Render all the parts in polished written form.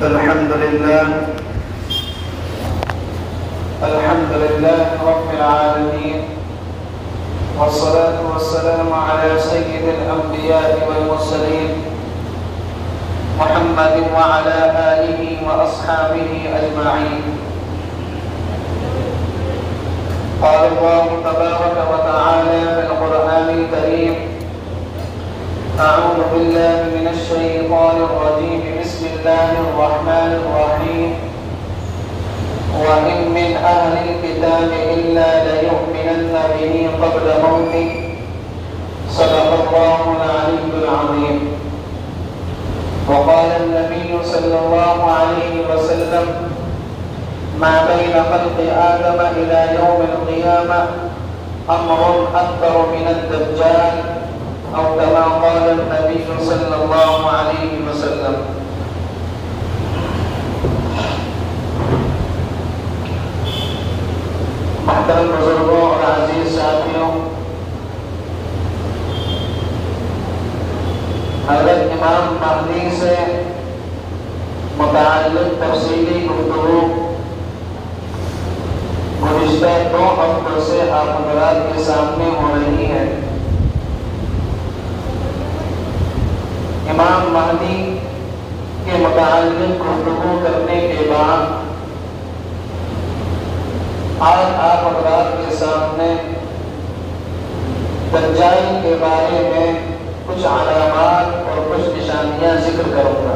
الحمد لله رب العالمين، والصلاة والسلام على سيد الأنبياء والمرسلين محمد وعلى آله وأصحابه أجمعين. قال الله تبارك وتعالى في القرآن الكريم: أعوذ بالله من الشيطان الرجيم، بسم الله الرحمن الرحيم. وإن من أهل الكتاب إلا ليؤمنن به قبل موته. صدق الله العلي العظيم. وقال النبي صلى الله عليه وسلم: ما بين خلق آدم إلى يوم القيامة أمر أكبر من الدجال، أو كما قال النبي صلى الله عليه وسلم. محترم بزرگوں اور عزیز ساتھیوں، حضرت امام مہدی سے متعلق تفصیلی گفتگو گزشتہ 2 ہفتوں سے آپ حضرات کے سامنے ہو رہی ہے. امام مہدی کے متعلق گفتگو کرنے کے بعد آج آپ حضرات کے سامنے دجال کے بارے میں کچھ علامات اور کچھ نشانیاں ذکر کروں گا.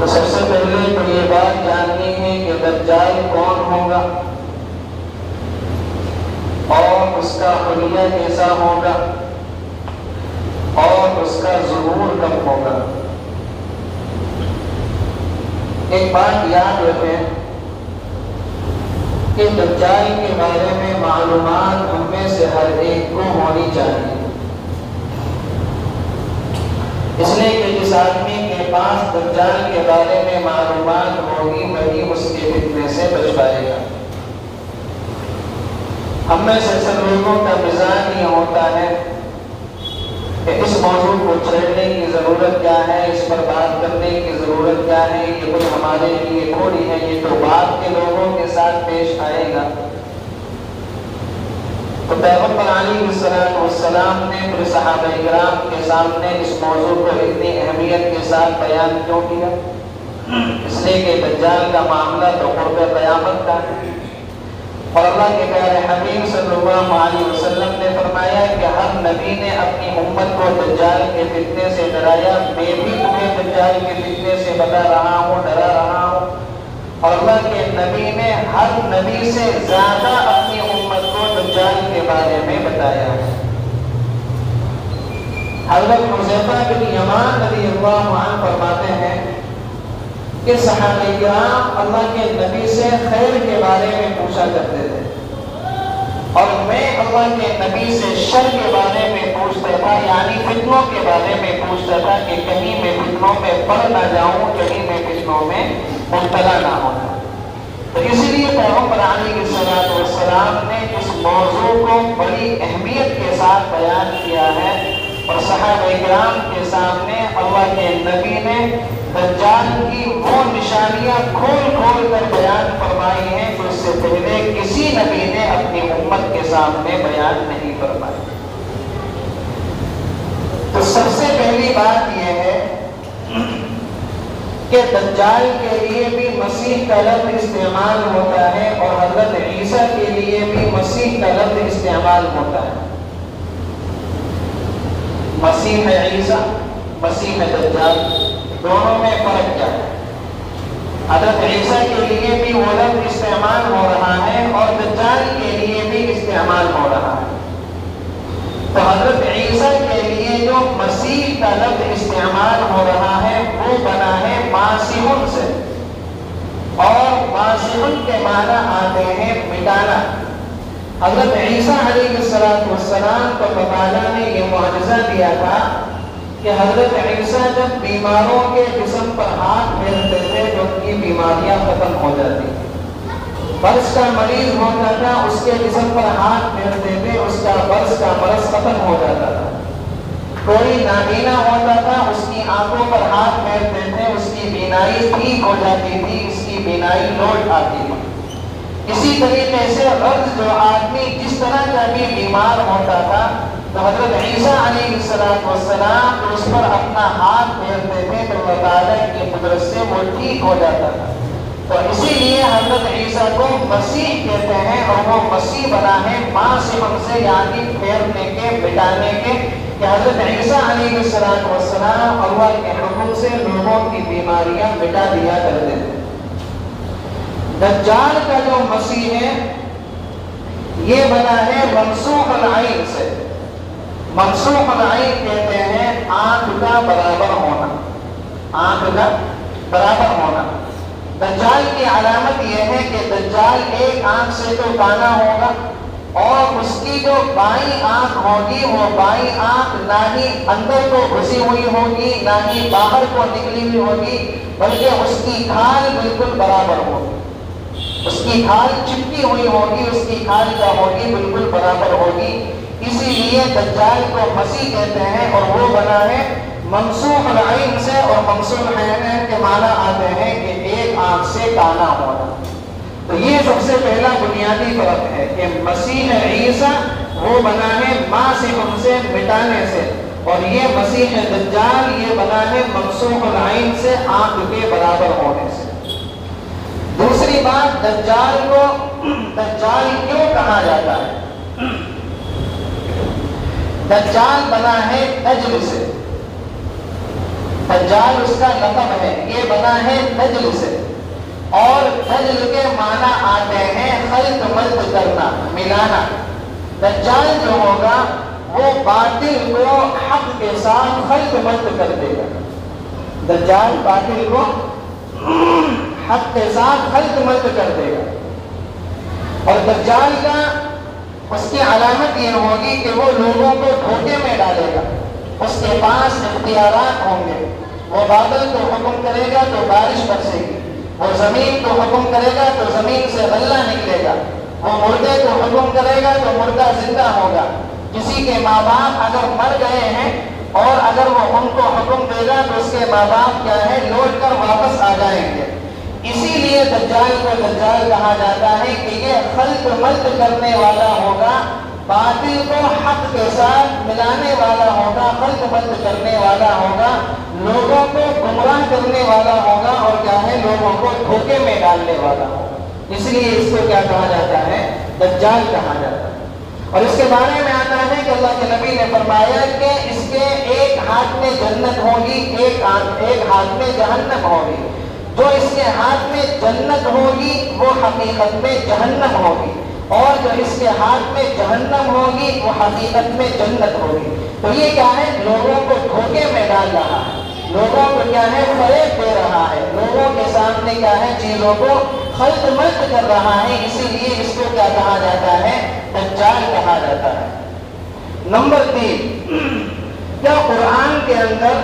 تو سب سے پہلے تو یہ بات جاننی ہے کہ دجال کون ہوگا اور اس کا حلیہ کیسا ہوگا اور اس کا ظہور کب ہوگا. ایک بات یاد رکھیں کہ دجال کے بارے میں معلومات ہم میں سے ہر ایک کو ہونی چاہیے، اس لیے کہ جس آدمی کے پاس دجال کے بارے میں معلومات ہوگی وہی اس کے فتنے سے بچ پائے گا. ہم میں سے سب لوگوں کا مزاج یہ ہوتا ہے کہ اس موضوع کو چھیڑنے کی ضرورت کیا ہے، اس پر بات کرنے کی ضرورت کیا ہے، یہ کوئی ہمارے لیے تھوڑی ہے، یہ تو بعد کے لوگوں کے ساتھ پیش آئے گا. تو پیغمبر علیہ السلام نے پھر صحابہ کرام کے سامنے اس موضوع کو اتنی اہمیت کے ساتھ بیان کیوں کیا؟ اس لیے کہ دجال کا معاملہ تو قرب قیامت کا ہے، اور اللہ کے پیارے حبیب صلی اللہ علیہ وسلم نے فرمایا کہ ہر نبی نے اپنی امت کو دجال کے فتنے سے ڈرایا. میں بھی تمہیں دجال کے فتنے سے بتا رہا ہوں، ڈرا رہا ہوں. اور اللہ کے نبی نے ہر نبی سے زیادہ اپنی امت کو دجال کے بارے میں بتایا. حضرت حذیفہ بن یمان رضی اللہ عنہ فرماتے ہیں کہ صحابہ کرام اللہ کے نبی سے خیر کے بارے میں پوچھا کرتے تھے، اور میں اللہ کے نبی سے شر کے بارے میں پوچھتا تھا، یعنی فتنوں کے بارے میں پوچھتا تھا کہ کہیں میں فتنوں میں پڑ نہ جاؤں، کہیں میں فتنوں میں مبتلا نہ ہو جاؤں. تو اسی لیے پیغمبر علیہ السلام نے اس موضوع کو بڑی اہمیت کے ساتھ بیان کیا ہے، اور صحابہ کرام کے سامنے اللہ کے نبی نے دجال کی وہ نشانیاں کھول کھول کر بیان فرمائی ہیں جو اس سے پہلے کسی نبی نے اپنی امت کے سامنے بیان نہیں فرمائی. تو سب سے پہلی بات یہ ہے کہ دجال کے لیے بھی مسیح کا لفظ استعمال ہوتا ہے، اور حضرت عیسیٰ کے لیے بھی مسیح کا لفظ استعمال ہوتا ہے. مسیح ہے عیسیٰ، مسیح ہے دجال، دونوں میں فرق کیا ہے؟ حضرت عیسیٰ کے لیے بھی وہ لفظ استعمال ہو رہا ہے اور دجال کے لیے بھی استعمال ہو رہا ہے. تو حضرت عیسیٰ کے لیے جو مسیح کا لفظ استعمال ہو رہا ہے وہ بنا ہے ماسیح سے، اور ماسیح کے معنی آتے ہیں مٹانا. حضرت عیسیٰ علیہ السلام کو تعالیٰ نے یہ معجزہ دیا تھا کہ حضرت عیسیٰ جب بیماروں کے جسم پر ہاتھ پھیرتے تھے تو ان کی بیماریاں ختم ہو جاتی. برس کا مریض ہوتا تھا، اس کے جسم پر ہاتھ پھیرتے تھے، اس کا برس کا مرض ختم ہو جاتا تھا. کوئی نابینا ہوتا تھا، اس کی آنکھوں پر ہاتھ پھیرتے تھے، اس کی بینائی ٹھیک ہو جاتی تھی، اس کی بینائی لوٹ آتی تھی۔ اسی طریقے سے غرض جو آدمی جس طرح کا بھی بیمار ہوتا تھا تو حضرت عیسیٰ علیہ السلام اس پر اپنا ہاتھ پھیرتے تھے تو اللہ تعالیٰ کی قدرت سے وہ ٹھیک ہو جاتا تھا۔ تو اسی لیے حضرت عیسیٰ کو مسیح کہتے ہیں، اور وہ مسیح بنا ہے ماں سے ہم سے، یعنی پھیرنے کے، مٹانے کے، کہ حضرت عیسیٰ علیہ السلام اللہ کے حکم سے لوگوں کی بیماریاں مٹا دیا کرتے تھے۔ دجال کا جو مسیح ہے یہ بنا ہے منسوخ العین سے۔ منسوخ العین کہتے ہیں آنکھ کا برابر ہونا، آنکھ کا برابر ہونا۔ دجال کی علامت یہ ہے کہ دجال ایک آنکھ سے تو کانا ہوگا، اور اس کی جو بائیں آنکھ ہوگی وہ بائیں آنکھ نہ ہی اندر کو گھسی ہوئی ہوگی نہ ہی باہر کو نکلی ہوئی ہوگی، بلکہ اس کی کھال بالکل برابر ہوگی، اس کی کھال چپکی ہوئی ہوگی، اس کی کھال کیا ہوگی، بالکل برابر ہوگی۔ اسی لیے دجال کو مسیح کہتے ہیں، اور وہ بنا ہے منسوخ العین سے، اور منسوخ العین کے معنی آتے ہیں کہ ایک آنکھ سے کانا ہونا۔ تو یہ سب سے پہلا بنیادی فرق ہے کہ مسیح عیسیٰ وہ بنا ہے ماں سے ہم سے، مٹانے سے، اور یہ مسیح دجال یہ بنا ہے منسوخ العین سے، آنکھ کے برابر ہونے سے۔ دوسری بات، دجال کو دجال کیوں کہا جاتا ہے؟ دجال بنا ہے دجل سے، دجال اس کا لقب ہے، یہ بنا ہے دجل سے، اور دجل کے معنی آتے ہیں خلط ملط کرنا، ملانا۔ دجال جو ہوگا وہ باطل کو حق کے ساتھ خلط ملط کر دے گا۔ دجال باطل کو حق کے ساتھ خلط ملط کر دے گا، اور دجال کا اس کی علامت یہ ہوگی کہ وہ لوگوں کو دھوکے میں ڈالے گا۔ اس کے پاس اختیارات ہوں گے، وہ بادل کو حکم کرے گا تو بارش برسے گی، وہ زمین کو حکم کرے گا تو زمین سے غلہ نکلے گا، وہ مردے کو حکم کرے گا تو مردہ زندہ ہوگا۔ کسی کے ماں باپ اگر مر گئے ہیں اور اگر وہ ان کو حکم دے گا تو اس کے ماں باپ کیا ہے، لوٹ کر واپس آ جائیں گے۔ اسی لیے دجال کو دجال کہا جاتا ہے کہ یہ خلط ملط کرنے والا ہوگا، باطل کو حق کے ساتھ ملانے والا ہوگا، خلط ملط کرنے والا ہوگا، لوگوں کو گمراہ کرنے والا ہوگا، اور کیا ہے، لوگوں کو دھوکے میں ڈالنے والا ہوگا۔ اس لیے اس کو کیا کہا جاتا ہے، دجال کہا جاتا ہے۔ اور اس کے بارے میں آتا ہے کہ اللہ کے نبی نے فرمایا کہ اس کے ایک ہاتھ میں جنت ہوگی، ایک ہاتھ میں جہنم ہوگی۔ جو اس کے ہاتھ میں جنت ہوگی وہ حقیقت میں جہنم ہوگی، اور جو اس کے ہاتھ میں جہنم ہوگی وہ حقیقت میں جنت ہوگی۔ تو یہ کیا ہے، لوگوں کو دھوکے میں ڈال رہا ہے، لوگوں کو کیا ہے، فریب دے رہا ہے، لوگوں کے سامنے کیا ہے، چیزوں کو خلط ملط کر رہا ہے۔ اسی لیے اس کو کیا کہا جاتا ہے، دجال کہا جاتا ہے۔ نمبر 3، کیا قرآن کے اندر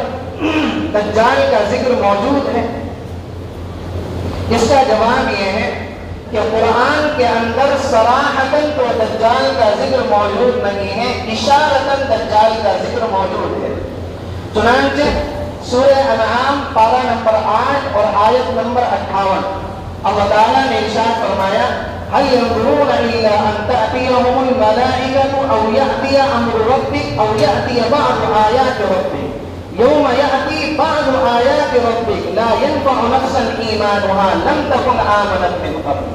دجال کا ذکر موجود ہے؟ اس کا جواب یہ ہے کہ قرآن کے اندر صراحتاً تو دجال کا ذکر موجود نہیں ہے، اشارتاً دجال کا ذکر موجود ہے۔ چنانچہ سورہ انعام پارہ نمبر 8 اور آیت نمبر 58 اللہ تعالیٰ نے ارشاد فرمایا، هل ينظرون إلا أن تأتيهم الملائكة أو يأتي أمر ربك أو يأتي بعض آيات ربك يوم يأتي بعض آيات ربك لا ينفع نفسا إيمانها لم تكن آمنت من قبل۔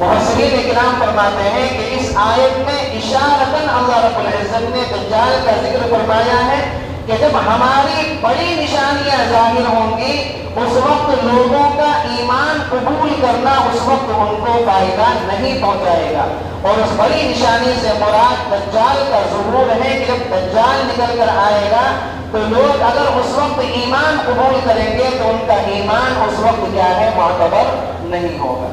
مفسرین کرام فرماتے ہیں کہ اس آیت میں اشارتاً اللہ رب العزت نے دجال کا ذکر فرمایا ہے کہ جب ہماری بڑی نشانیاں ظاہر ہوں گی اس وقت لوگوں کا ایمان قبول کرنا اس وقت ان کو فائدہ نہیں پہنچائے گا۔ اور اس بڑی نشانی سے مراد دجال کا ظہور ہے کہ جب دجال نکل کر آئے گا تو لوگ اگر اس وقت ایمان قبول کریں گے تو ان کا ایمان اس وقت کیا ہے، معتبر نہیں ہوگا۔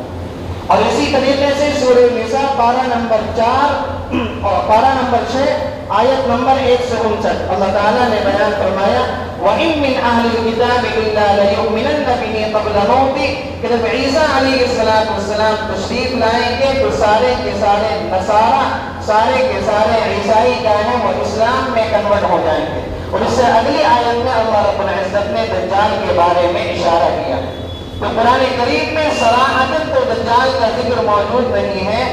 اور اسی طریقے سے سورہ نساء پارہ نمبر 4 اور پارہ نمبر 6 آیت نمبر 159 اللہ تعالیٰ نے بیان فرمایا، وَإِن مِّنْ أَهْلِ الْكِتَابِ إِلَّا لَيُؤْمِنَنَّ بِهِ قَبْلَ مَوْتِهِ کہ جب عیسیٰ علیہ السلام تشریف لائیں گے تو سارے کے سارے نصارہ، سارے کے سارے عیسائی کیا ہیں، وہ اسلام میں کنورٹ ہو جائیں گے، اور اس سے اگلی آیت میں اللہ رب العزت نے دجال کے بارے میں اشارہ کیا۔ تو قرآن کریم میں صراحتاً تو دجال کا ذکر موجود نہیں ہے،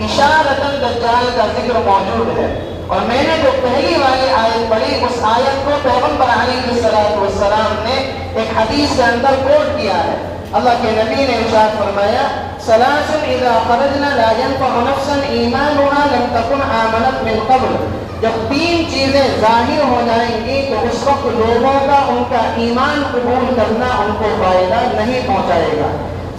اشارتاً دجال کا ذکر موجود ہے۔ اور میں نے جو پہلی والی آیت پڑھی، اس آیت کو پیغمبر علیہ السلام نے ایک حدیث کے اندر کوٹ کیا ہے۔ اللہ کے نبی نے ارشاد فرمایا، ثلاث اذا خرجنا لا ينفع نفسا ایمانها لم تكن آمنت من قبل۔ جب تین چیزیں ظاہر ہو جائیں گی تو اس وقت لوگوں کا ان کا ایمان قبول کرنا ان کو فائدہ نہیں پہنچائے گا۔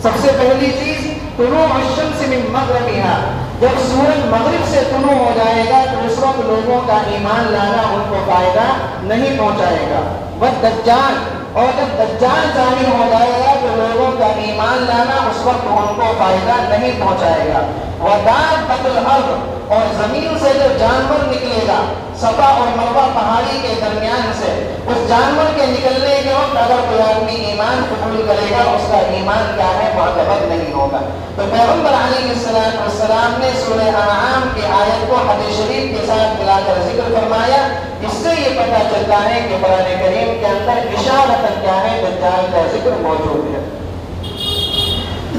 سب سے پہلی چیز طلوع الشمس من مغربها، جب سورج مغرب سے طلوع ہو جائے گا تو اس وقت لوگوں کا ایمان لانا ان کو فائدہ نہیں پہنچائے گا۔ والدجال، اور جب دجال ظاہر ہو جائے گا تو لوگوں کا ایمان لانا اس وقت ان کو فائدہ نہیں پہنچائے گا۔ ودابۃ الارض، اور زمین سے جو جانور نکلے گا صفا اور مروہ پہاڑی کے درمیان سے، اس جانور کے نکلنے کے وقت اگر کوئی آدمی ایمان قبول کرے گا اس کا ایمان کیا ہے، معتبر نہیں ہوگا۔ تو پیغمبر علیہ السلام نے سورہ انعام کی آیت کو حدیث شریف کے ساتھ ملا کر ذکر فرمایا۔ اس سے یہ پتہ چلتا ہے کہ قرآن کریم کے اندر اشارتاً کیا ہے، دجال کا ذکر موجود ہے۔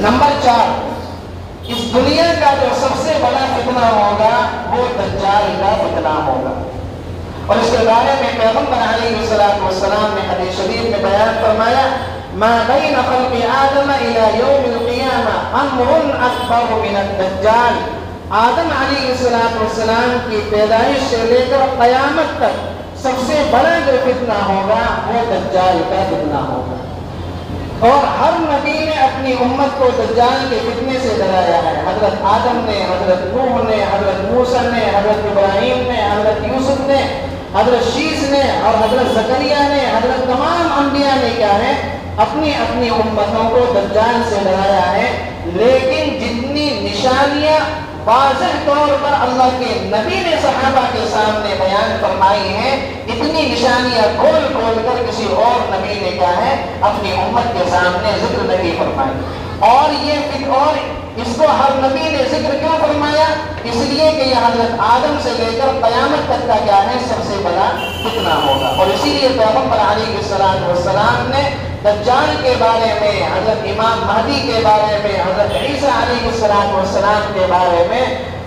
نمبر 4، اس دنیا کا جو سب سے بڑا فتنہ ہوگا وہ دجال کا فتنہ ہوگا، اور اس کے بارے میں پیغمبر علیہ السلام نے حدیث شریف میں بیان فرمایا، ما بین خلق آدم الى یوم القیامہ امر اکبر من الدجال۔ آدم علیہ السلام کی پیدائش سے لے کر قیامت تک سب سے بڑا جو فتنہ ہوگا وہ دجال کا فتنہ ہوگا، اور ہر نبی نے اپنی امت کو دجال کے فتنے سے ڈرایا ہے۔ حضرت آدم نے، حضرت نوح نے، حضرت موسیٰ نے، حضرت ابراہیم نے، حضرت یوسف نے، حضرت شیس نے اور حضرت زکریا نے، حضرت تمام انبیاء نے کیا ہے، اپنی اپنی امتوں کو دجال سے ڈرایا ہے۔ لیکن جتنی نشانیاں واضح طور پر اللہ کے نبی نے صحابہ کے سامنے بیان فرمائی ہیں، اتنی نشانیاں کھول کھول کر کسی اور نبی نے کیا ہے اپنی امت کے سامنے ذکر نہیں فرمائی۔ اور اس کو ہر نبی نے ذکر کیوں فرمایا؟ اس لیے کہ یہ حضرت آدم سے لے کر قیامت تک کا کیا ہے، سب سے بڑا فتنہ ہوگا۔ اور اسی لیے پیغمبر علیہ السلام نے دجال کے بارے میں، حضرت امام مہدی کے بارے میں، حضرت عیسیٰ علیہ السلام کے بارے میں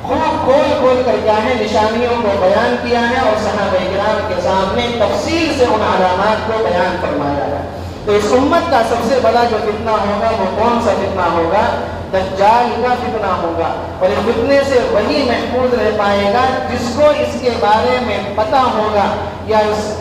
خوب کھول کھول کر کیا ہے نشانیوں کو بیان کیا ہے، اور صحابہ کرام کے سامنے تفصیل سے ان علامات کو بیان فرمایا ہے۔ تو اس امت کا سب سے بڑا جو فتنہ ہوگا وہ کون سا فتنہ ہوگا؟ دجال کا فتنہ ہوگا، اور اس فتنے سے وہی محفوظ رہ پائے گا جس کو اس کے بارے میں پتہ ہوگا، یا اس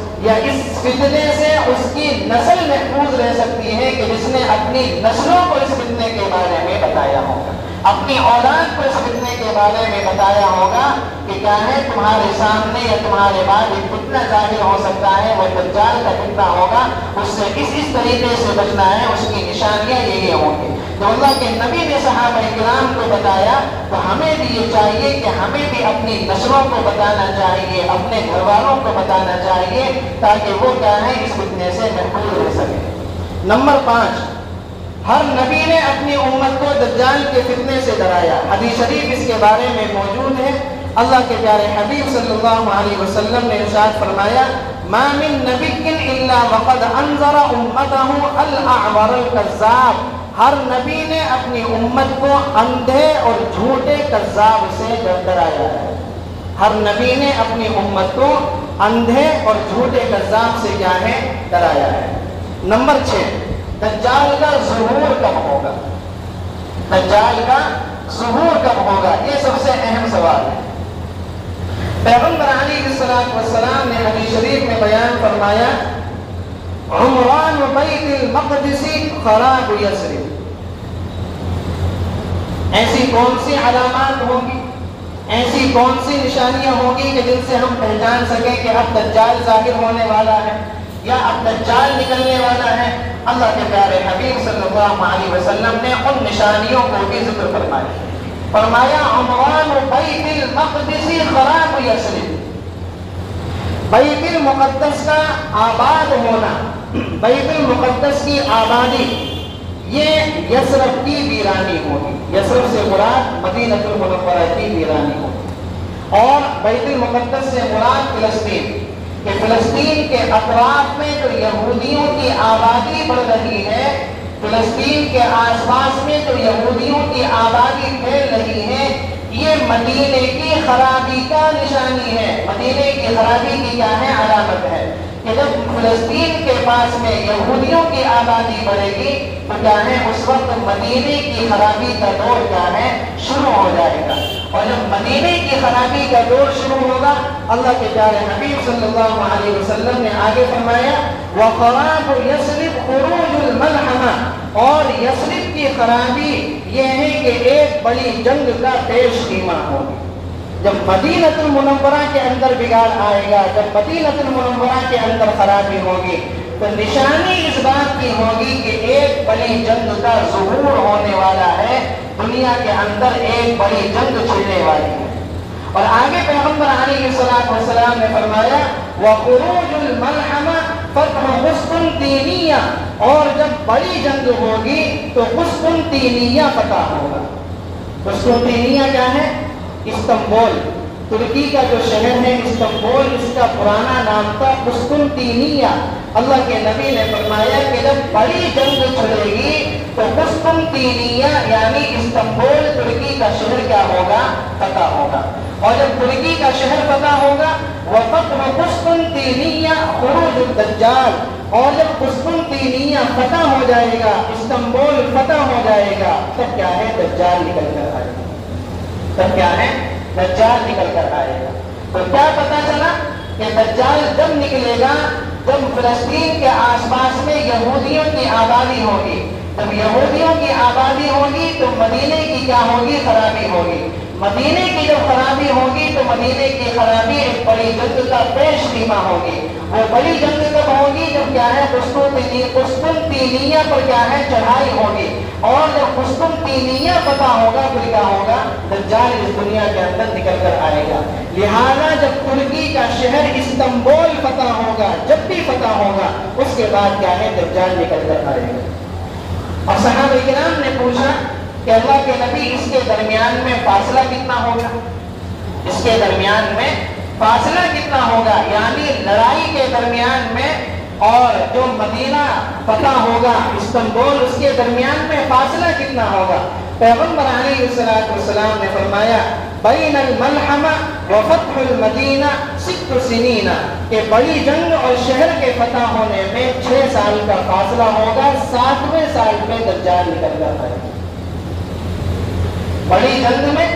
فتنے سے اس کی نسل محفوظ رہ سکتی ہے کہ جس نے اپنی نسلوں کو اس فتنے کے بارے میں بتایا ہوگا، اپنی اولاد کو اس فتنے کے بارے میں بتایا ہوگا کہ کیا ہے تمہارے سامنے یا تمہارے بعد ایک فتنہ ظاہر ہو سکتا ہے، وہ دجال کا فتنہ ہوگا، اس سے اس طریقے سے بچنا ہے، اس کی نشانیاں یہ ہوں گی۔ تو اللہ کے نبی نے صحابہ کرام کو بتایا، تو ہمیں بھی یہ چاہیے کہ ہمیں بھی اپنی نسلوں کو بتانا چاہیے، اپنے گھر والوں کو بتانا چاہیے، تاکہ وہ کیا ہے اس فتنے سے محفوظ رہ سکے۔ نمبر 5، ہر نبی نے اپنی امت کو دجال کے فتنے سے ڈرایا۔ حدیث شریف اس کے بارے میں موجود ہے۔ اللہ کے پیارے حبیب صلی اللہ علیہ وسلم نے ارشاد فرمایا، ما من نبی الا وقد انذر امته الاعور الكذاب۔ ہر نبی نے اپنی امت کو اندھے اور جھوٹے کذاب سے ڈرایا ہے۔ ہر نبی نے اپنی امت کو اندھے اور جھوٹے کذاب سے کیا ہے، ڈرایا ہے۔ نمبر 6، دجال کا ظہور کب ہوگا؟ دجال کا ظہور کب ہوگا؟ یہ سب سے اہم سوال ہے۔ پیغمبر علیہ السلام نے حدیث شریف میں بیان فرمایا، عمران بیت المقدس خراب یثرب۔ ایسی کون سی علامات ہوں گی، ایسی کون سی نشانیاں ہوں گی کہ جن سے ہم پہچان سکیں کہ اب دجال ظاہر ہونے والا ہے یا اب دجال نکلنے والا ہے؟ اللہ کے پیارے حبیب صلی اللہ علیہ وسلم نے ان نشانیوں کو بھی ذکر فرمایا، عمران بیت المقدس خراب یثرب۔ بیت المقدس کا آباد ہونا، بیت المقدس کی آبادی، یہ یثرب کی ویرانی ہوگی۔ یثرب سے مراد مدینہ المنورہ کی ویرانی ہوگی، اور بیت المقدس سے مراد فلسطین۔ کہ فلسطین کے اطراف میں جو یہودیوں کی آبادی بڑھ رہی ہے، فلسطین کے آس پاس میں جو یہودیوں کی آبادی پھیل رہی ہے، یہ مدینے کی خرابی کا نشانی ہے۔ مدینے کی خرابی کی کیا ہے؟ علامت ہے کہ جب فلسطین کے پاس میں یہودیوں کی آبادی بڑھے گی تو کیا ہے، اس وقت مدینے کی خرابی کا دور کیا ہے، شروع ہو جائے گا۔ اور جب مدینے کی خرابی کا دور شروع ہوگا، اللہ کے پیارے حبیب صلی اللہ علیہ وسلم نے آگے فرمایا وَخَرَابُ يَثْرِبْ خُرُوجُ الْمَلْحَمَةِ، اور یثرب کی خرابی یہ ہے کہ ایک بڑی جنگ کا پیش خیمہ ہوگی۔ جب مدینۃ المنورہ کے اندر بگاڑ آئے گا، جب مدینۃ المنورہ کے اندر خرابی ہوگی تو نشانی اس بات کی ہوگی کہ ایک بڑی جنگ کا ظہور ہونے والا ہے، دنیا کے اندر ایک بڑی جنگ چھڑنے والی ہے۔ اور آگے پیغمبر علیہ السلام نے فرمایا وَخُرُوجُ الْمَلْحَمَةِ فَتْحُ قسطنطینیہ، اور جب بڑی جنگ ہوگی تو قسطنطینیہ فتح ہوگا۔ قسطنطینیہ کیا ہے؟ استنبول، ترکی کا جو شہر ہے استنبول، اس کا پرانا نام تھا قسطنطینیہ۔ اللہ کے نبی نے فرمایا کہ جب بڑی جنگ چھڑے گی تو قسطنطینیہ یعنی استنبول ترکی کا شہر کیا ہوگا؟ فتح ہوگا۔ اور جب ترکی کا شہر فتح ہوگا وَفَتْحُ قسطنطینیہ خروج الدجال، اور جب قسطنطینیہ فتح ہو جائے گا، استنبول فتح ہو جائے گا، تب کیا ہے؟ دجال نکل کر آئے گا۔ تب کیا ہے؟ دجال نکل کر آئے گا۔ تو کیا پتا چلا کہ دجال جب نکلے گا جب فلسطین کے آس پاس میں یہودیوں کی آبادی ہوگی، جب یہودیوں کی آبادی ہوگی تو مدینے کی کیا ہوگی؟ خرابی ہوگی۔ مدینے کی جب خرابی ہوگی تو مدینے کی خرابی ایک بڑی جنگ کا پیش خیمہ ہوگی۔ وہ بڑی جنگ کب ہوگی؟ جب کیا ہے قسطنطینیہ پر کیا ہے؟ چڑھائی ہوگی۔ اور جب قسطنطینیہ فتح ہوگا پھر کیا ہوگا؟ دجال اس دنیا کے اندر نکل کر آئے گا۔ لہذا جب ترکی کا شہر استنبول فتح ہوگا، جب بھی فتح ہوگا، اس کے بعد کیا ہے؟ دجال نکل کر آئے گا۔ اور صحابہ کرام نے پوچھا کہ اللہ کے نبی اس کے درمیان میں فاصلہ کتنا ہوگا؟ اس کے درمیان میں فاصلہ کتنا ہوگا؟ یعنی لڑائی کے درمیان میں اور جو مدینہ فتح ہوگا استنبول، اس کے درمیان میں فاصلہ کتنا ہوگا؟ پیغمبر علیہ السلام نے فرمایا بین الملحمہ وفتح المدینہ 6 سنین، کہ بڑی جنگ اور شہر کے فتح ہونے میں 6 سال کا فاصلہ ہوگا، 7ویں سال میں دجال نکل جاتا ہے۔ بڑی جنگ میں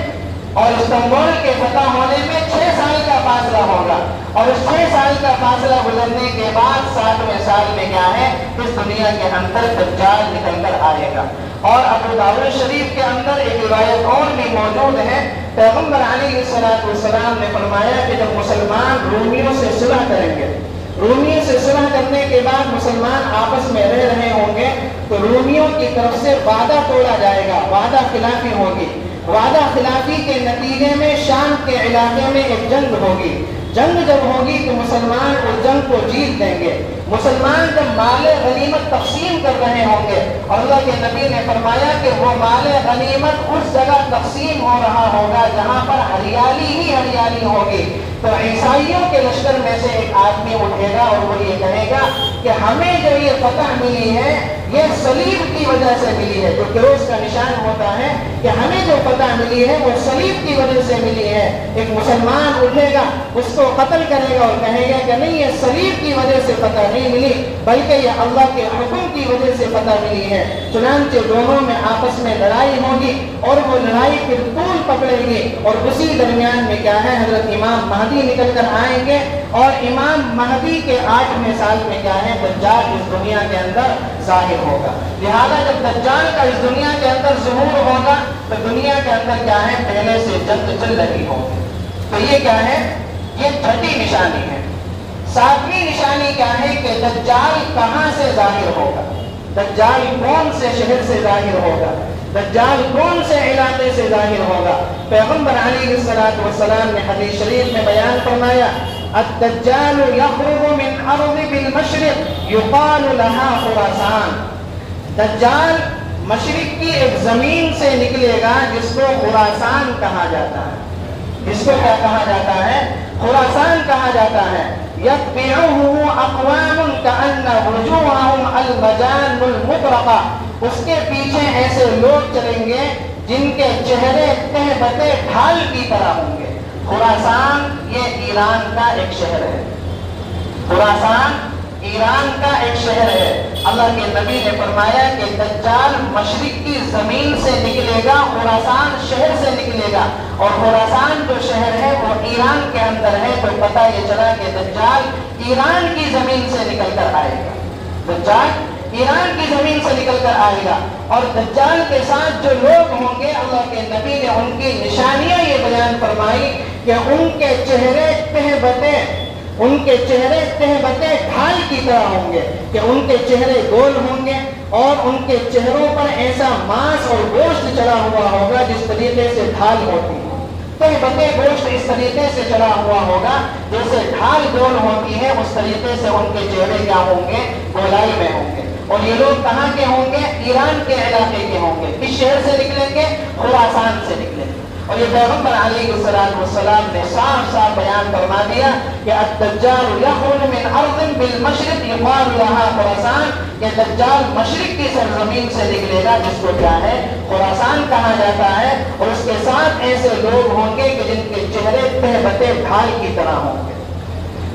اور استنبول کے فتح ہونے میں 6 سال کا فاصلہ ہوگا، اور اس 6 سال کا فاصلہ گزرنے کے بعد 7ویں سال میں کیا ہے؟ اس دنیا کے اندر دجال نکل کر آئے گا۔ اور ابو داؤد شریف کے اندر ایک روایت اور بھی موجود ہے، پیغمبر علیہ السلام نے فرمایا کہ جب مسلمان رومیوں سے صلح کریں گے، رومیوں سے صلح کرنے کے بعد مسلمان آپس میں رہ رہے ہوں گے تو رومیوں کی طرف سے وعدہ توڑا جائے گا، وعدہ خلافی ہوگی۔ وعدہ خلافی کے نتیجے میں شام کے علاقے میں ایک جنگ ہوگی۔ جنگ جب ہوگی تو مسلمان اس جنگ کو جیت دیں گے۔ مسلمان جب مال غنیمت تقسیم کر رہے ہوں گے، اور اللہ کے نبی نے فرمایا کہ وہ مال غنیمت اس جگہ تقسیم ہو رہا ہوگا جہاں پر ہریالی ہی ہریالی ہوگی، تو عیسائیوں کے لشکر میں سے ایک آدمی اٹھے گا اور وہ یہ کہے گا کہ ہمیں جو یہ فتح ملی ہے یہ صلیب کی وجہ سے ملی ہے، جو کروس کا نشان ہوتا ہے کہ ہمیں جو فتح ملی ہے وہ صلیب کی وجہ سے ملی ہے۔ ایک مسلمان اٹھے گا، اس کو قتل کرے گا اور کہے گا کہ نہیں، یہ صلیب کی وجہ سے فتح نہیں ملی بلکہ یہ اللہ کے حکم کی وجہ سے فتح ملی ہے۔ چنانچہ دونوں میں آپس میں لڑائی ہوگی اور وہ لڑائی پھر طول پکڑے گی، اور اسی درمیان میں کیا ہے؟ حضرت امام مہدی نکل کر آئیں گے، اور امام مہدی کے 8ویں سال میں کیا ہے؟ دجال اس دنیا کے اندر ظاہر ہوگا۔ لہذا جب دجال کا اس دنیا کے اندر ظہور ہوگا تو دنیا کے اندر کیا ہے؟ پہلے سے جنگ چل رہی ہوگی۔ تو یہ کیا ہے؟ یہ 6ٹھی نشانی ہے۔ 7ویں نشانی کیا ہے کہ دجال کہاں سے ظاہر ہوگا؟ دجال کون سے شہر سے ظاہر ہوگا؟ دجال کون سے علاقے سے ظاہر ہوگا؟ پیغمبر علیہ السلام نے حدیث شریف میں بیان فرمایا الدجال یخرج من ارض بالمشرق یقال لها خراسان، دجال مشرق کی ایک زمین سے نکلے گا جس کو خراسان کہا جاتا ہے۔ جس کو کیا کہا جاتا ہے؟ خراسان کہا جاتا ہے۔ یتبعہ اقوام کأن وجوہہم المجان المطرقہ، اس کے پیچھے ایسے لوگ چلیں گے جن کے چہرے تہبتے ڈھال کی طرح ہوں گے۔ خراسان یہ ایران کا ایک شہر ہے، خراسان ایران کا ایک شہر ہے۔ اللہ کے نبی نے فرمایا کہ دجال مشرق کی زمین سے نکلے گا، خراسان شہر سے نکلے گا، اور خراسان جو شہر ہے وہ ایران کے اندر ہے، تو پتہ یہ چلا کہ دجال ایران کی زمین سے نکل کر آئے گا، دجال ایران کی زمین سے نکل کر آئے گا۔ اور دجال کے ساتھ جو لوگ ہوں گے، اللہ کے نبی نے ان کی نشانیاں یہ بیان فرمائی کہ ان کے چہرے تہبتے ڈھال کی طرح ہوں گے، کہ ان کے چہرے گول ہوں گے اور ان کے چہروں پر ایسا ماس اور گوشت چڑھا ہوا ہوگا جس طریقے سے ڈھال ہوتی ہے، تہبتے گوشت اس طریقے سے چڑھا ہوا ہوگا جیسے ڈھال گول ہوتی ہے، اس طریقے سے ان کے چہرے کیا ہوں گے، گولائی میں ہوں گے۔ اور یہ لوگ کہاں کے ہوں گے؟ ایران کے علاقے کے ہوں گے۔ کس شہر سے نکلیں گے؟ خراسان سے نکلیں گے۔ اور یہ پیغمبر علیہ السلام نے صاف صاف بیان فرما دیا کہ الدجال یخرج من ارض بالمشرق یقال لها خراسان، کہ دجال مشرق کی سرزمین سے نکلے گا جس کو کیا ہے، خراسان کہا جاتا ہے، اور اس کے ساتھ ایسے لوگ ہوں گے کہ جن کے چہرے تہبتے ڈھال کی طرح ہوں گے۔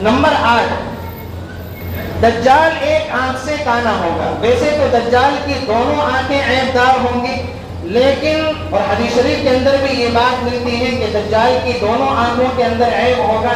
نمبر 8، دجال ایک آنکھ سے کانا ہوگا۔ ویسے تو دجال کی دونوں آنکھیں عیب دار ہوں گی، لیکن اور حدیث شریف کے اندر بھی یہ بات ملتی ہے کہ دجال کی دونوں آنکھوں کے اندر عیب ہوگا،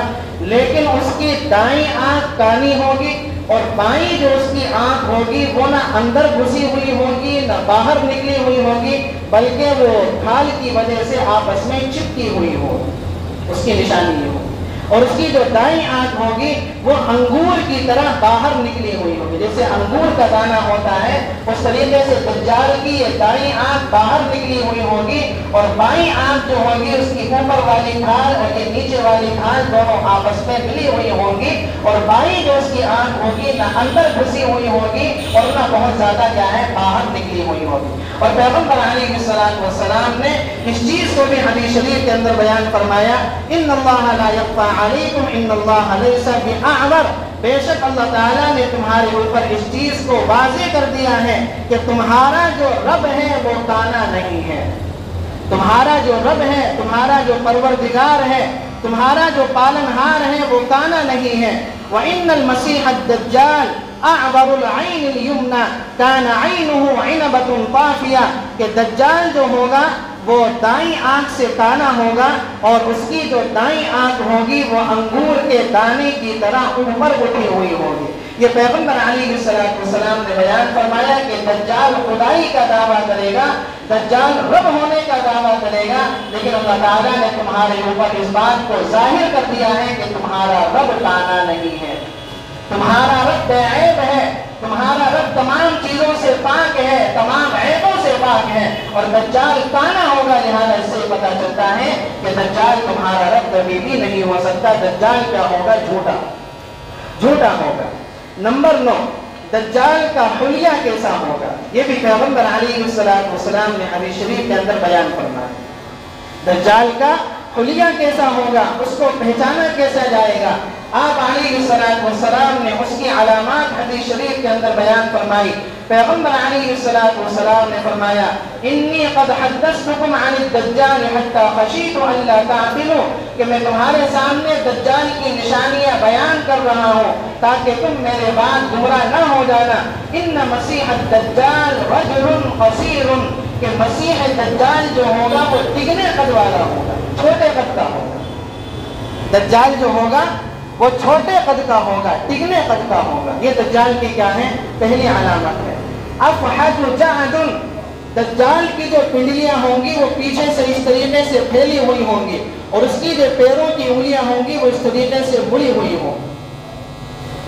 لیکن اس کی دائیں آنکھ کانی ہوگی اور بائیں جو اس کی آنکھ ہوگی وہ نہ اندر گھسی ہوئی ہوگی نہ باہر نکلی ہوئی ہوگی، بلکہ وہ ڈھال کی وجہ سے آپس میں چپکی ہوئی ہوگی، اس کی نشانی یہ ہوگی۔ اور اس کی جو دائیں آنکھ ہوگی وہ انگور کی طرح باہر نکلی ہوئی ہوگی، جیسے انگور کا دانہ ہوتا ہے اس طریقے سے دجال کی یہ دائیں آنکھ باہر نکلی ہوئی ہوگی، اور بائیں آنکھ جو ہوگی اس کی اوپر والی ڈھال اور یہ نیچے والی ڈھال دونوں آپس میں ملی ہوئی ہوں گی، اور بائیں جو اس کی آنکھ ہوگی نہ اندر گھسی ہوئی ہوگی اور نہ بہت زیادہ کیا ہے، باہر نکلی ہوئی ہوگی۔ اور پیغمبر علیہ السلام نے اس چیز کو بھی حدیث شریف کے اندر بیان فرمایا، ان اللہ لا یخفی علیکم ان اللہ لیس باعور، بے شک اللہ تعالیٰ نے تمہارے اوپر اس چیز کو واضح کر دیا ہے کہ تمہارا جو رب ہے وہ کانا نہیں ہے، تمہارا جو رب ہے، تمہارا جو پروردگار ہے، تمہارا جو پالنہار ہے وہ کانا نہیں ہے۔ وَإِنَّ الْمَسِيحَ الدَّجَّالِ اعور العین الیمنی کان عینہ عنبۃ طافیہ، کہ دجال جو ہوگا وہ دائیں آنکھ سے کانا ہوگا اور اس کی جو دائیں آنکھ ہوگی وہ انگور کے دانے کی طرح اوپر اٹھی ہوئی ہوگی۔ یہ پیغمبر علیہ السلام نے بیان فرمایا کہ دجال خدائی کا دعویٰ کرے گا، دجال رب ہونے کا دعویٰ کرے گا، لیکن اللہ تعالیٰ نے تمہارے اوپر اس بات کو ظاہر کر دیا ہے کہ تمہارا رب کانا نہیں ہے، تمہارا رب بے عیب ہے، تمہارا رب تمام چیزوں سے پاک ہے، تمام عیبوں سے پاک ہے، اور دجال کانا ہوگا، لہذا اس سے پتہ چلتا ہے کہ دجال تمہارا رب کبھی بھی نہیں ہو سکتا۔ دجال کیا ہوگا؟ جھوٹا ہوگا۔ نمبر 9، دجال کا حلیہ کیسا ہوگا؟ یہ بھی پیغمبر علیہ السلام نے حدیث شریف کے اندر بیان فرمایا۔ دجال کا حلیہ کیسا ہوگا، اس کو پہچانا کیسا جائے گا؟ آپ علیہ السلام نے اس کی علامات حدیث شریف کے اندر بیان فرمائی۔ پیغمبر علیہ السلام نے فرمایا، انی قد حدثتکم عن الدجال حتی خشیت ان لا تعقلوا، کہ میں تمہارے سامنے دجال کی نشانیاں بیان کر رہا ہوں تاکہ تم میرے بعد گمراہ نہ ہو جانا۔ ان مسیح الدجال رجل قصیر، کہ مسیح دجال جو ہوگا وہ ٹگنے قد والا ہوگا، چھوٹے قد کا ہوگا۔ دجال جو ہوگا وہ چھوٹے قد کا ہوگا، ٹگنے قد کا ہوگا۔ یہ دجال کی کیا ہے؟ پہلی علامت ہے۔ افحج جعد، دجال کی جو پنڈلیاں ہوں گی وہ پیچھے سے اس طریقے سے پھیلی ہوئی ہوں گی، اور اس کی جو پیروں کی انگلیاں ہوں گی وہ اس طریقے سے مڑی ہوئی ہوں گی،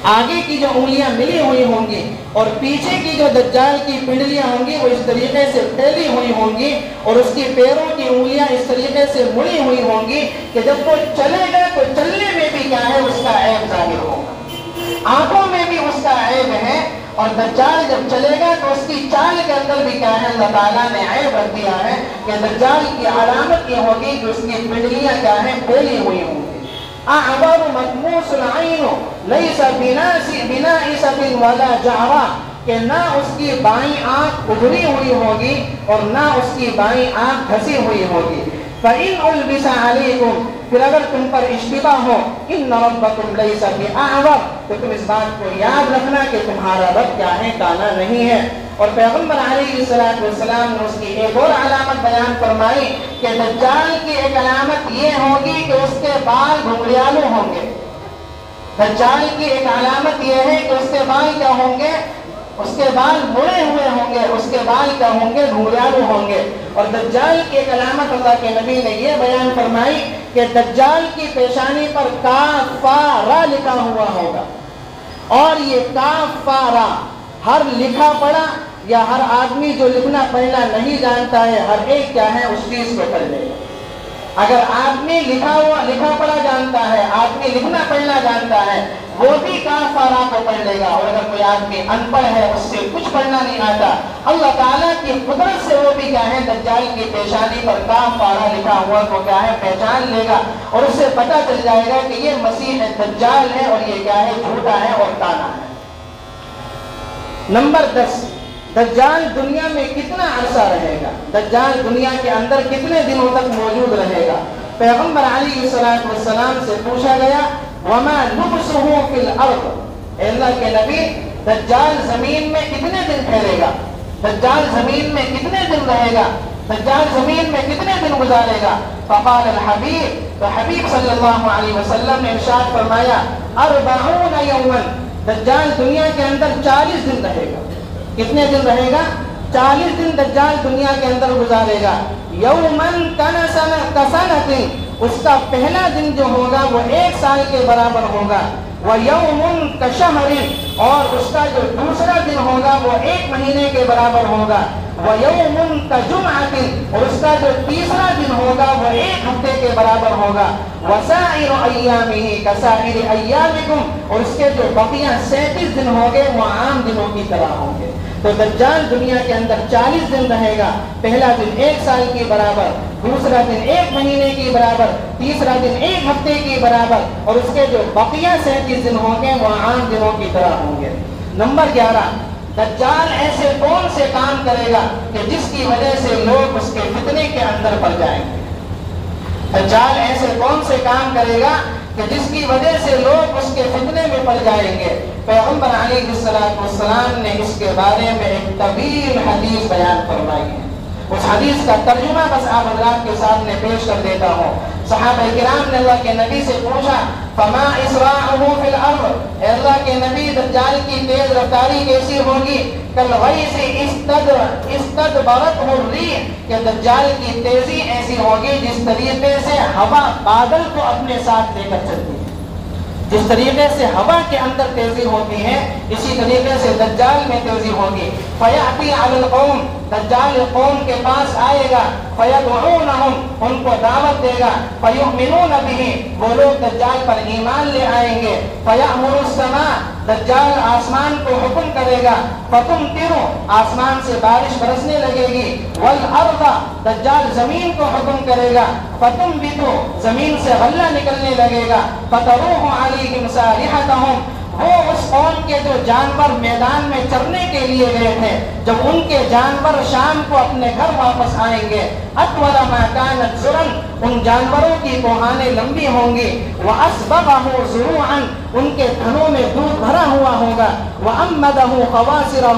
آگے کی جو انگلیاں ملی ہوئی ہوں گی، اور پیچھے کی جو دجال کی پنڈلیاں ہوں گی وہ اس طریقے سے پھیلی ہوئی ہوں گی، اور اس کی پیروں کی انگلیاں اس طریقے سے مڑی ہوئی ہوں گی کہ جب وہ چلے گا تو چلنے میں بھی کیا ہے، اس کا عیب ظاہر ہوگا، آنکھوں میں بھی اس کا عیب ہے، اور دجال جب چلے گا تو اس کی چال کے اندر بھی کیا ہے، اللہ تعالیٰ نے عیب رکھ دیا ہے کہ دجال کی علامت یہ ہوگی کہ اس کی پنڈلیاں کیا ہیں، پھیلی ہوئی ہوں گی۔ اعور مطموس العین، لیس بنائس ولا جعرا، کہ نہ اس کی بائیں آنکھ ابری ہوئی ہوگی اور نہ اس کی بائیں آنکھ دھسی ہوئی ہوگی۔ فَإِنْ أُلْبِسَ عَلَيْكُمْ، پھر اگر تم پر اشتباہ ہو، إِنَّ رَبَّكُمْ لَيْسَ بِأَعْوَرَ، تو تم اس بات کو یاد رکھنا کہ تمہارا رب کیا ہے، کانا نہیں ہے۔ اور پیغمبر علیہ السلام نے اس کی ایک اور علامت بیان فرمائی کہ دجال کی ایک علامت یہ ہوگی کہ اس کے بال گھنگریالو ہوں گے۔ دجال کی ایک علامت یہ ہے کہ اس کے بال کیا ہوں گے، اس کے بال مڑے ہوئے ہوں گے، اس کے بال کیا ہوں گے، گھنگریالو ہوں گے۔ اور دجال کی ایک علامت اللہ کے نبی نے یہ بیان فرمائی کہ دجال کی پیشانی پر کاف فا را لکھا ہوا ہوگا، اور یہ کاف فا را ہر لکھا پڑھا یا ہر آدمی جو لکھنا پڑھنا نہیں جانتا ہے، ہر ایک کیا ہے اس چیز کو پڑھ لے گا۔ اگر آدمی لکھا پڑھا جانتا ہے، آدمی لکھنا پڑھنا جانتا ہے، وہ بھی کاف فا را کو پڑھ لے گا۔ اور اگر کوئی آدمی ان پڑھ ہے، اس سے کچھ پڑھنا نہیں آتا، اللہ تعالیٰ کی قدرت سے وہ بھی کیا ہے، دجال کی پیشانی پر کاف فا را لکھا ہوا کو کیا ہے، پہچان لے گا، اور اس سے پتہ چل جائے گا کہ یہ مسیح دجال ہے اور یہ کیا ہے، جھوٹا ہے اور کانا ہے۔ نمبر 10، دجال دنیا میں کتنا عرصہ رہے گا، دجال دنیا کے اندر کتنے دنوں تک موجود رہے گا۔ پیغمبر علیہ السلام سے پوچھا گیا وما لبسه فی الارض، اے اللہ کے نبی دجال زمین میں کتنے دن ٹھہرے گا، دجال زمین میں کتنے دن رہے گا، دجال زمین میں کتنے دن گزارے گا۔ فقال الحبیب، تو حبیب صلی اللہ علیہ وسلم نے ارشاد فرمایا 40 یوما، دجال دنیا کے اندر 40 دن رہے گا۔ کتنے دن رہے گا؟ 40 دن دجال دنیا کے اندر گزارے گا۔ یومن کسنۃ، اس کا پہلا دن جو ہوگا وہ 1 سال کے برابر ہوگا۔ وَيَوْمٌ كَشَهْرٍ، اور اس کا جو دوسرا دن ہوگا وہ 1 مہینے کے برابر ہوگا۔ وَيَوْمٌ كَجُمْعَةٍ، اور اس کا جو تیسرا دن ہوگا وہ 1 ہفتے کے برابر ہوگا۔ وَسَائِرُ أَيَّامِهِ كَسَائِرِ أَيَّامِكُمْ، اور اس کے جو بقیہ 37 دن ہوں گے وہ عام دنوں کی طرح ہوں گے۔ تو دجال دنیا کے اندر 40 دن رہے گا، پہلا دن 1 سال کے برابر، دوسرا دن 1 مہینے کے برابر، تیسرا دن 1 ہفتے کے برابر، اور اس کے جو بقیہ 37 دن ہوں گے وہ عام دنوں کی طرح ہوں گے۔ نمبر 11، دجال ایسے کون سے کام کرے گا کہ جس کی وجہ سے لوگ اس کے فتنے کے اندر پڑ جائیں گے۔ دجال ایسے کون سے کام کرے گا کہ جس کی وجہ سے لوگ اس کے فتنے میں پڑ جائیں گے۔ پیغمبر علیہ السلام نے اس کے بارے میں ایک طویل حدیث بیان فرمائی ہے۔ اس حدیث کا ترجمہ بس آپ حضرات کے سامنے پیش کر دیتا ہوں۔ صحابہ کرام نے اللہ کے نبی سے پوچھا فما اسراعه فی الارض، اے اللہ کے نبی دجال کی تیز رفتاری کیسی ہوگی؟ کالغیث استدبرته الریح، کہ دجال کی تیزی ایسی ہوگی جس طریقے سے ہوا بادل کو اپنے ساتھ لے کر چلتی ہے۔ جس طریقے سے ہوا کے اندر تیزی ہوتی ہے اسی طریقے سے دجال میں تیزی ہوگی۔ فیأتی علی القوم، دجال قوم کے پاس آئے گا، فیدعونہم، ان کو دعوت دے گا، فیؤمنون بہ، وہ لوگ دجال پر ایمان لے آئیں گے۔ فیأمر السماء، دجال آسمان کو حکم کرے گا، فتمطر، آسمان سے بارش برسنے لگے گی۔ والارض، دجال زمین کو حکم کرے گا، فتنبت، زمین سے غلہ نکلنے لگے گا۔ فتروح علیہم صالحتہم، وہ اس قوم کے جو جانور میدان میں چرنے کے لیے گئے تھے، جب ان کے جانور شام کو اپنے گھر واپس آئیں گے، اطول ما کانت ذرن، ان جانوروں کی کوہانیں لمبی ہوں گی، واسبغہ ذروعا، ان کے تھنوں میں دودھ بھرا ہوا ہوگا، وامدہ خواصرہ،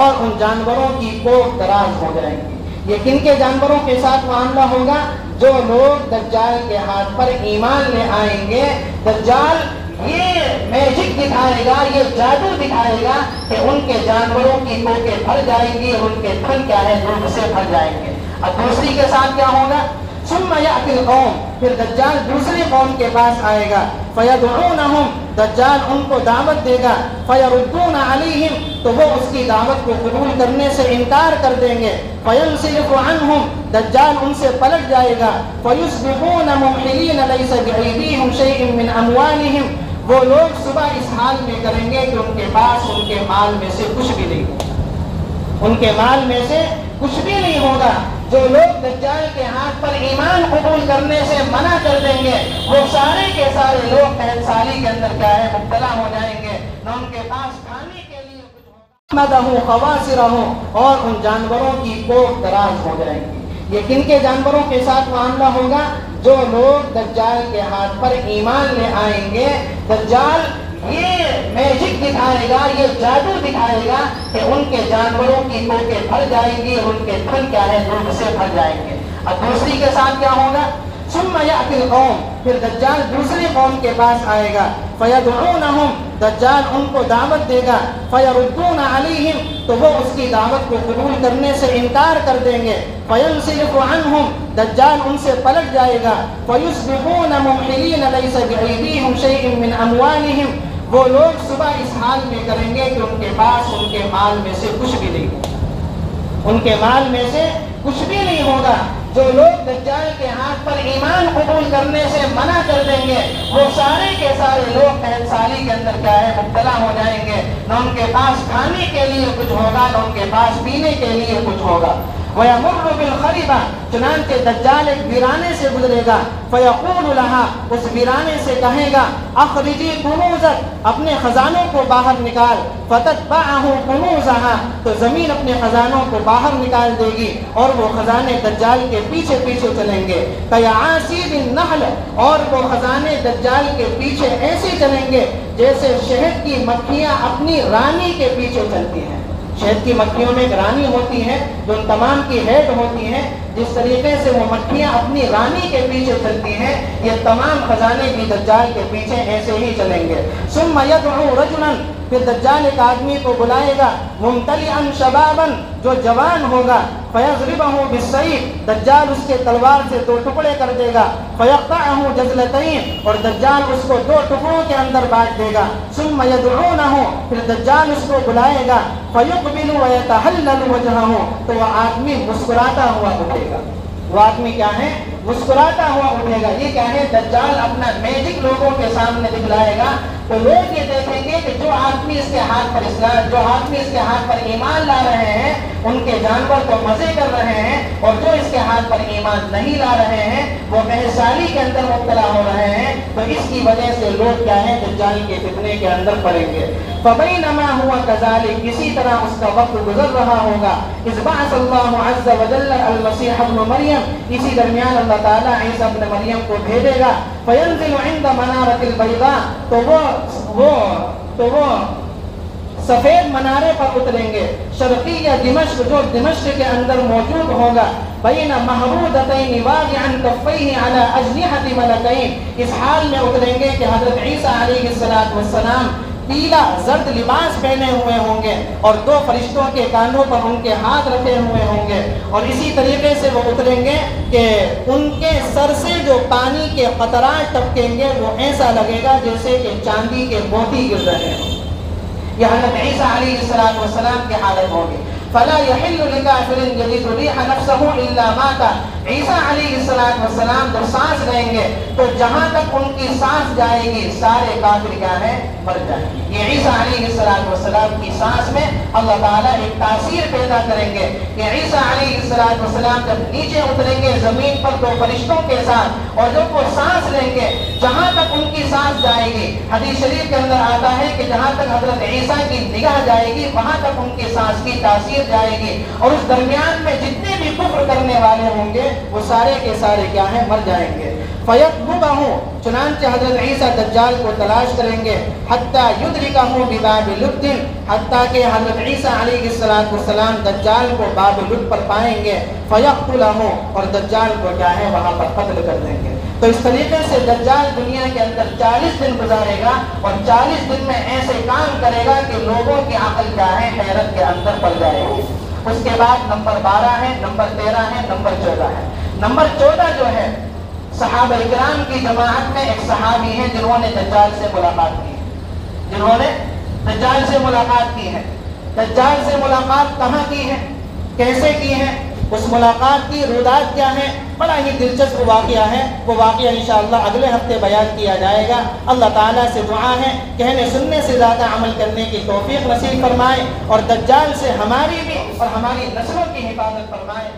اور ان جانوروں کی کوکھ دراز ہو جائیں گی۔ یہ کن کے جانوروں کے ساتھ معاملہ ہوگا؟ جو لوگ دجال کے ہاتھ پر ایمان لے آئیں گے۔ دجال یہ میجک دکھائے گا، یہ جادو دکھائے گا کہ ان کے جانوروں کی کوکیں بھر جائیں گی اور ان کے تھن کیا ہے دودھ سے بھر جائیں گے۔ اب دوسری کے ساتھ کیا ہوگا؟ ثم یأتی القوم، پھر دجال دوسری قوم کے پاس آئے گا، فیدعونہم، دجال ان کو دعوت دے گا، فیردون علیہم، تو وہ اس کی دعوت کو قبول کرنے سے انکار کر دیں گے، فینصرف عنہم، دجال ان سے پلٹ جائے گا، فیصبحون ممحلین لیس بایدیہم شیء من اموالہم، وہ لوگ صبح اس حال میں کریں گے کہ ان کے پاس ان کے مال میں سے کچھ بھی نہیں ہوگا، ان کے مال میں سے کچھ بھی نہیں ہوگا۔ جو لوگ دجال کے ہاتھ پر ایمان قبول کرنے سے منع کر دیں گے وہ سارے کے سارے لوگ قحط سالی کے اندر کیا ہے مبتلا ہو جائیں گے، نہ ان کے پاس کھانے کے لیے کچھ ہوگا، مدہو خواصرہ اور ان جانوروں کی کوکھ دراز ہو جائیں گی۔ یہ کن کے جانوروں کے ساتھ معاملہ ہوگا؟ جو لوگ دجال کے ہاتھ پر ایمان لے آئیں گے۔ دجال یہ میجک دکھائے گا، یہ جادو دکھائے گا کہ ان کے جانوروں کی کوکھیں بھر جائیں گی اور ان کے تھن کیا ہے دودھ سے بھر جائیں گے۔ اب دوسری کے ساتھ کیا ہوگا؟ ثم یأتی القوم، پھر دجال دوسری قوم کے پاس آئے گا، فیدعونہم، دجال ان کو دعوت دے گا، فیردون علیہم، تو وہ اس کی دعوت کو قبول کرنے سے انکار کر دیں گے، فینصرف عنہم، دجال ان سے پلٹ جائے گا، فیصبحون ممحلین لیس بایدیہم شیء من اموالہم، وہ لوگ صبح اس حال میں کریں گے کہ ان کے پاس ان کے مال میں سے کچھ بھی نہیں ہوگا، ان کے مال میں سے کچھ بھی نہیں ہوگا۔ جو لوگ دجال کے ہاتھ پر ایمان قبول کرنے سے منع کر دیں گے وہ سارے کے سارے لوگ قحط سالی کے اندر کیا ہے مبتلا ہو جائیں گے، نہ ان کے پاس کھانے کے لیے کچھ ہوگا نہ ان کے پاس پینے کے لیے کچھ ہوگا۔ وَيَمُرُّ بِالْخَرِبَةِ، چنانچہ دجال ایک ویرانے سے گزرے گا، فَيَقُولُ لَهَا، اس ویرانے سے کہے گا، اخرجی کنوزک، اپنے خزانوں کو باہر نکال، فَتَتْبَعَهُ كُنُوزَهَا، تو زمین اپنے خزانوں کو باہر نکال دے گی اور وہ خزانے دجال کے پیچھے پیچھے چلیں گے، كَيَعَاسِبِ النَّحْلِ، اور وہ خزانے دجال کے پیچھے ایسے چلیں گے جیسے شہد کی مکھیاں اپنی رانی کے پیچھے چلتی ہیں۔ شہد کی مکھیوں میں ایک رانی ہوتی ہے جو ان تمام کی ہیڈ ہوتی ہے، جس طریقے سے وہ مکھیاں اپنی رانی کے پیچھے چلتی ہیں یہ تمام خزانے بھی دجال کے پیچھے ایسے ہی چلیں گے۔ ثم يدعو رجلا، پھر دجال ایک آدمی کو بلائے گا، ممتلئا شبابا، جو جوان ہوگا، فیضربہ بالسیف، دجال اس کے تلوار سے دو ٹکڑے کر دے گا، فیقطعہ جزلتین، اور دجال اس کو دو ٹکڑوں کے اندر بانٹ دے گا۔ ثم یدعونہ، پھر دجال اس کو بلائے گا، فیقبل ویتحلل وجہہ، تو وہ آدمی مسکراتا ہوا اٹھے گا۔ وہ آدمی کیا ہے؟ مسکراتا ہوا اٹھے گا۔ یہ کیا ہے؟ دجال اپنا میجک لوگوں کے سامنے دکھلائے گا تو لوگ یہ دیکھیں گے کہ جو آدمی اس کے ہاتھ پر اسلام، جو آدمی اس کے ہاتھ پر ایمان لا رہے ہیں ان کے جانور تو مزے کر رہے ہیں، اور جو اس کے ہاتھ پر ایمان نہیں لا رہے ہیں وہ قحط سالی کے اندر مبتلا ہو رہے ہیں، تو اس کی وجہ سے لوگ کیا ہے دجال کے فتنے کے اندر پڑیں گے۔ فبینما ہوا کذالک، اسی طرح اس کا وقت گزر رہا ہوگا، اذ بعث اللہ عز وجل المسیح ابن مریم، اسی درمیان اللہ تعالیٰ عیسیٰ ابن مریم کو بھیجے گا، فینزل عند منارۃ البیضاء، تو وہ سفید منارے پر اتریں گے، شرقیہ دمشق، جو دمشق کے اندر موجود ہوگا، بین محرودتین واضعا کفیہ علی اجنحۃ ملکین، اس حال میں اتریں گے کہ حضرت عیسیٰ علیہ السلام پیلا زرد لباس پہنے ہوئے ہوں گے اور دو فرشتوں کے کاندھوں پر ان کے ہاتھ رکھے ہوئے ہوں گے، اور اسی طریقے سے وہ اتریں گے کہ ان کے سر سے جو پانی کے قطرات ٹپکیں گے وہ ایسا لگے گا جیسے کہ چاندی کے موتی گر رہے ہوں۔ یہ حضرت عیسیٰ علیہ السلام کی حالت ہوگی۔ فلا يحل لكافر يجد ريح نفسه الا مات، عیسیٰ علیہ السلام جب سانس لیں گے تو جہاں تک ان کی سانس جائے گی سارے کافر کیا ہے مر جائیں گے۔ یہ عیسیٰ علیہ السلام کی سانس میں اللہ تعالیٰ ایک تاثیر پیدا کریں گے کہ عیسیٰ علیہ السلام جب نیچے اتریں گے زمین پر دو فرشتوں کے ساتھ، اور جب وہ سانس لیں گے جہاں تک ان کی سانس جائے گی، حدیث شریف کے اندر آتا ہے کہ جہاں تک حضرت عیسیٰ کی نگاہ جائے گی وہاں تک ان کی سانس کی تاثیر جائے گی، اور اس درمیان میں جتنے بھی کفر کرنے والے ہوں گے وہ سارے کے سارے کیا ہیں مر جائیں گے۔ فیطلبہ، چنانچہ حضرت عیسیٰ دجال کو تلاش کریں گے، حتیٰ یدرکہ بباب لد، حتیٰ کہ حضرت عیسیٰ علیہ السلام دجال کو باب لد پر پائیں گے، فیقتلہ، اور دجال کو کیا ہے وہاں پر قتل کر دیں گے۔ تو اس طریقے سے دجال دنیا کے اندر 40 دن گزارے گا، اور 40 دن میں ایسے کام کرے گا کہ لوگوں کی عقل کیا ہے حیرت کے اندر پڑ جائے گی۔ اس کے بعد نمبر 12 ہے، نمبر 13 ہے، نمبر 14 ہے۔ نمبر 14 جو ہے، صحابہ اکرام کی جماعت میں ایک صحابی ہیں جنہوں نے دجال سے ملاقات کی ہے، جنہوں نے دجال سے ملاقات کی ہے۔ دجال سے ملاقات کہاں کی ہے، کیسے کی ہے، اس ملاقات کی رودات کیا ہے، بڑا ہی دلچسپ واقعہ ہے۔ وہ واقعہ انشاءاللہ اگلے ہفتے بیان کیا جائے گا۔ اللہ تعالیٰ سے دعا ہے کہنے سننے سے زیادہ عمل کرنے کی توفیق نصیب فرمائے، اور دجال سے ہماری بھی اور ہماری نسلوں کی حفاظت فرمائے۔